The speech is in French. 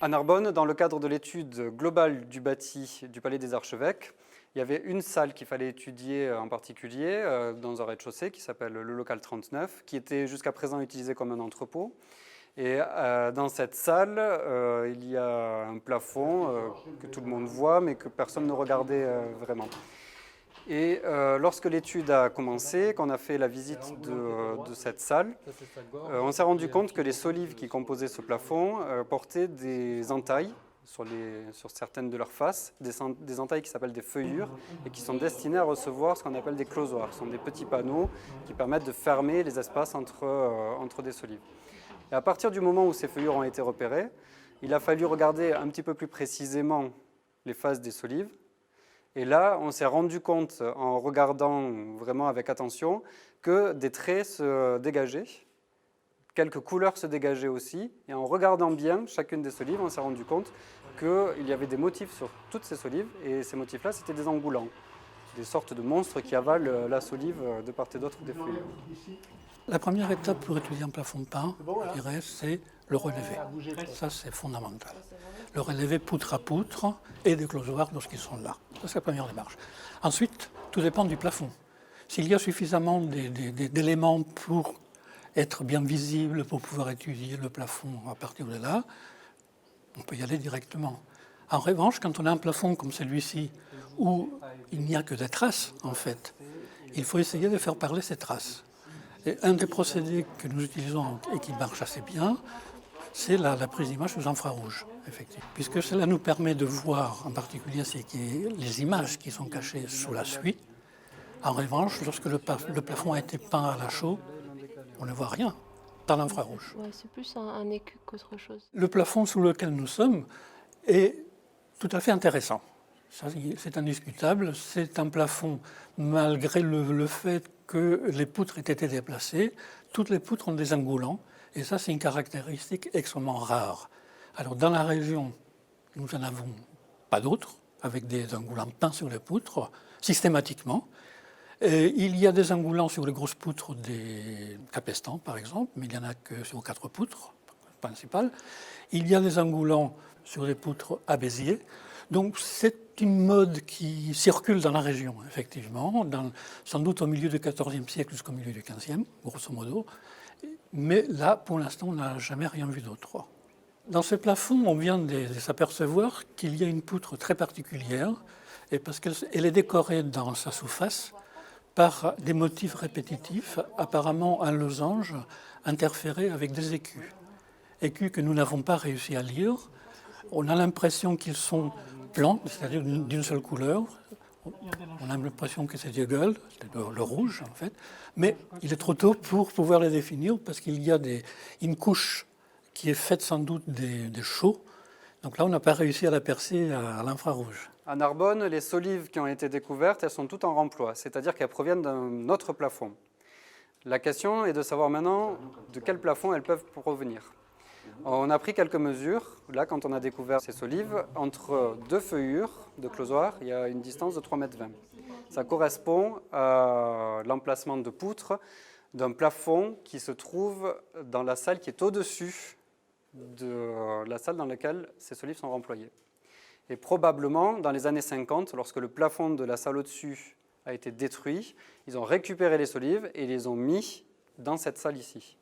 À Narbonne, dans le cadre de l'étude globale du bâti du Palais des Archevêques, il y avait une salle qu'il fallait étudier en particulier dans un rez-de-chaussée qui s'appelle le local 39, qui était jusqu'à présent utilisé comme un entrepôt. Et dans cette salle, il y a un plafond que tout le monde voit, mais que personne ne regardait vraiment. Et lorsque l'étude a commencé, qu'on a fait la visite de cette salle, on s'est rendu compte que les solives qui composaient ce plafond portaient des entailles sur certaines de leurs faces, des entailles qui s'appellent des feuillures et qui sont destinées à recevoir ce qu'on appelle des closoirs. Ce sont des petits panneaux qui permettent de fermer les espaces entre des solives. Et à partir du moment où ces feuillures ont été repérées, il a fallu regarder un petit peu plus précisément les faces des solives. Et là, on s'est rendu compte, en regardant vraiment avec attention, que des traits se dégageaient, quelques couleurs se dégageaient aussi. Et en regardant bien chacune des solives, on s'est rendu compte qu'il y avait des motifs sur toutes ces solives. Et ces motifs-là, c'était des engoulants, des sortes de monstres qui avalent la solive de part et d'autre des feuilles. La première étape pour étudier un plafond peint, je dirais, c'est le relevé. Ça, c'est fondamental. Le relevé poutre à poutre et des closoirs lorsqu'ils sont là. Ça, c'est la première démarche. Ensuite, tout dépend du plafond. S'il y a suffisamment d'éléments pour être bien visible, pour pouvoir étudier le plafond à partir de là, on peut y aller directement. En revanche, quand on a un plafond comme celui-ci, où il n'y a que des traces, en fait, il faut essayer de faire parler ces traces. Et un des procédés que nous utilisons et qui marche assez bien, c'est la prise d'image sous infrarouge, effectivement. Puisque cela nous permet de voir, en particulier les images qui sont cachées sous la suie. En revanche, lorsque le plafond a été peint à la chaux, on ne voit rien dans l'infrarouge. Ouais, c'est plus un écu qu'autre chose. Le plafond sous lequel nous sommes est tout à fait intéressant. Ça, c'est indiscutable. C'est un plafond, malgré le fait que les poutres aient été déplacées, toutes les poutres ont des engoulants, et ça, c'est une caractéristique extrêmement rare. Alors, dans la région, nous n'en avons pas d'autres, avec des engoulants peints sur les poutres, systématiquement. Et il y a des engoulants sur les grosses poutres des capestans, par exemple, mais il n'y en a que sur 4 poutres principales. Il y a des engoulants sur les poutres à Béziers. Donc c'est une mode qui circule dans la région, effectivement, sans doute au milieu du XIVe siècle jusqu'au milieu du XVe, grosso modo. Mais là, pour l'instant, on n'a jamais rien vu d'autre. Dans ce plafond, on vient de s'apercevoir qu'il y a une poutre très particulière, et parce qu'elle est décorée dans sa sous-face par des motifs répétitifs, apparemment un losange interféré avec des écus. Écus que nous n'avons pas réussi à lire. On a l'impression qu'ils sont blancs, c'est-à-dire d'une seule couleur. On a l'impression que c'est du gold, c'est le rouge en fait. Mais il est trop tôt pour pouvoir les définir parce qu'il y a une couche qui est faite sans doute des chaux. Donc là, on n'a pas réussi à la percer à l'infrarouge. À Narbonne, les solives qui ont été découvertes, elles sont toutes en remploi, c'est-à-dire qu'elles proviennent d'un autre plafond. La question est de savoir maintenant de quel plafond elles peuvent provenir. On a pris quelques mesures. Là, quand on a découvert ces solives, entre deux feuillures de closoir, il y a une distance de 3,20 m. Ça correspond à l'emplacement de poutres d'un plafond qui se trouve dans la salle qui est au-dessus de la salle dans laquelle ces solives sont remployées. Et probablement, dans les années 50, lorsque le plafond de la salle au-dessus a été détruit, ils ont récupéré les solives et les ont mis dans cette salle ici.